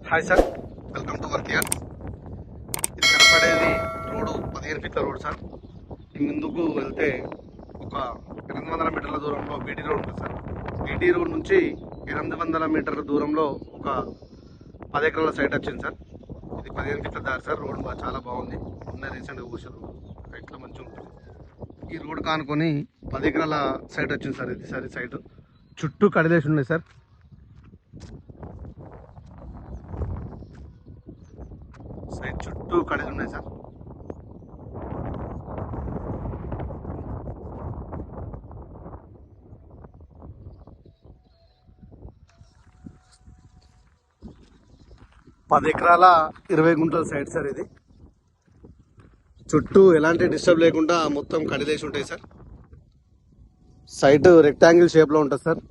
Hi sir, welcome to work yards. ఇది కనపడేది road 15 ఫీట్ల రోడ్ సార్. ఈ ముందుకు వెళ్తే ఒక 800 మీటర్ల దూరంలో బీటీ రోడ్ ఉంటుంది సార్. బీటీ రోడ్ నుంచి 800 మీటర్ల దూరంలో ఒక 10 ఎకరాల సైట్ వచ్చింది సార్. ఇది 15 ఫీట్ల దారి సార్. రోడ్ చాలా బాగుంది. ఉన్న రీసెంట్గా కూర్చోరు సైట్లో మంచిగా ఉంటుంది. ఈ రోడ్ కానుకొని 10 ఎకరాల సైట్ వచ్చింది సార్. ఇది సార్ సైట్ చుట్టూ కడిలేసి ఉన్నాయి సార్. సైడ్ చుట్టూ కడలు ఉన్నాయి సార్. పది ఎకరాల 20 గుంటల సైడ్ సార్. ఇది చుట్టూ ఎలాంటి డిస్టర్బ్ లేకుండా మొత్తం కడిలేసి ఉంటాయి సార్. సైట్ రెక్టాంగిల్ షేప్ లో ఉంటుంది సార్.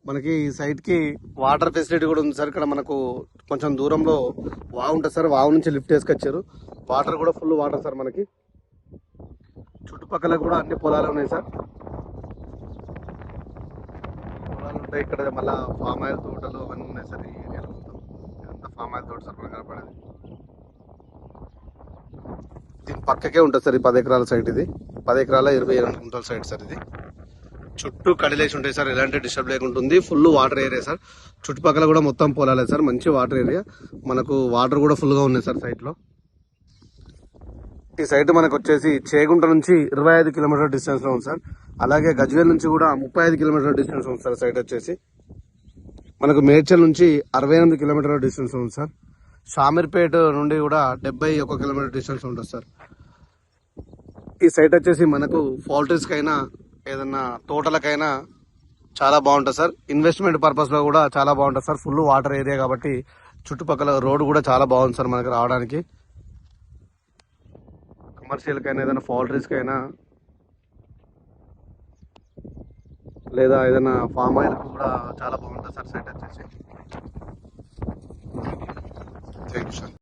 మనకి ఈ సైట్ కి వాటర్ ఫెసిలిటీ కూడా ఉంది సార్. ఇక్కడ మనకు కొంచెం దూరంలో వాగు ఉంటుంది సార్. వాగు నుంచి లిఫ్ట్ వేసుకొచ్చారు. వాటర్ కూడా ఫుల్ వాటర్ సార్. మనకి చుట్టుపక్కల కూడా అన్ని పొలాలు ఉన్నాయి సార్. పొలాలు ఉంటాయి ఇక్కడ. మళ్ళీ ఫామ్ ఆయిల్ తోటలు అవన్నీ ఉన్నాయి సార్. ఈ ఏరియాలో మొత్తం ఇదంతా ఫామ్ ఆయిల్ తోట సార్. మనకు కనపడేది దీని పక్కకే ఉంటుంది సార్. ఈ 10 ఎకరాల సైట్. ఇది 10 ఎకరాల 28 గుంటల సైట్ సార్. ఇది చుట్టూ కడిలేసి ఉంటాయి సార్. ఎలాంటి డిస్టర్బ్ లేకుంటుంది. Full water area sir. చుట్టుపక్కల కూడా మొత్తం పొలాలే సార్. మంచి వాటర్ ఏరియా. మనకు వాటర్ కూడా ఫుల్ గా ఉన్నాయి సార్ సైట్ లో. ఈ సైట్ మనకు వచ్చేసి చేగుంట నుంచి 25 కిలోమీటర్ డిస్టెన్స్ లో ఉంది సార్. అలాగే గజ్వేల్ నుంచి కూడా 35 కిలోమీటర్ డిస్టెన్స్ ఉంది సార్. సైట్ వచ్చేసి మనకు మేడ్చల్ నుంచి 68 కిలోమీటర్ డిస్టెన్స్ ఉంది సార్. షామీర్పేట నుండి కూడా 71 కిలోమీటర్ డిస్టెన్స్ ఉంటుంది సార్. ఈ సైట్ వచ్చేసి మనకు పౌల్ట్రీస్ కైనా ఏదన్నా తోటలకైనా చాలా బాగుంటుంది సార్. ఇన్వెస్ట్మెంట్ పర్పస్ లో కూడా చాలా బాగుంటుంది సార్. ఫుల్ వాటర్ ఏరియా కాబట్టి చుట్టుపక్కల రోడ్ కూడా చాలా బాగుంది సార్. మనకి రావడానికి కమర్షియల్ కైనా ఏదైనా పౌల్ట్రీస్ కైనా లేదా ఏదైనా ఫామ్ ఆయిల్ కూడా చాలా బాగుంటుంది సార్. సైట్ వచ్చేసి థ్యాంక్ యూ సార్.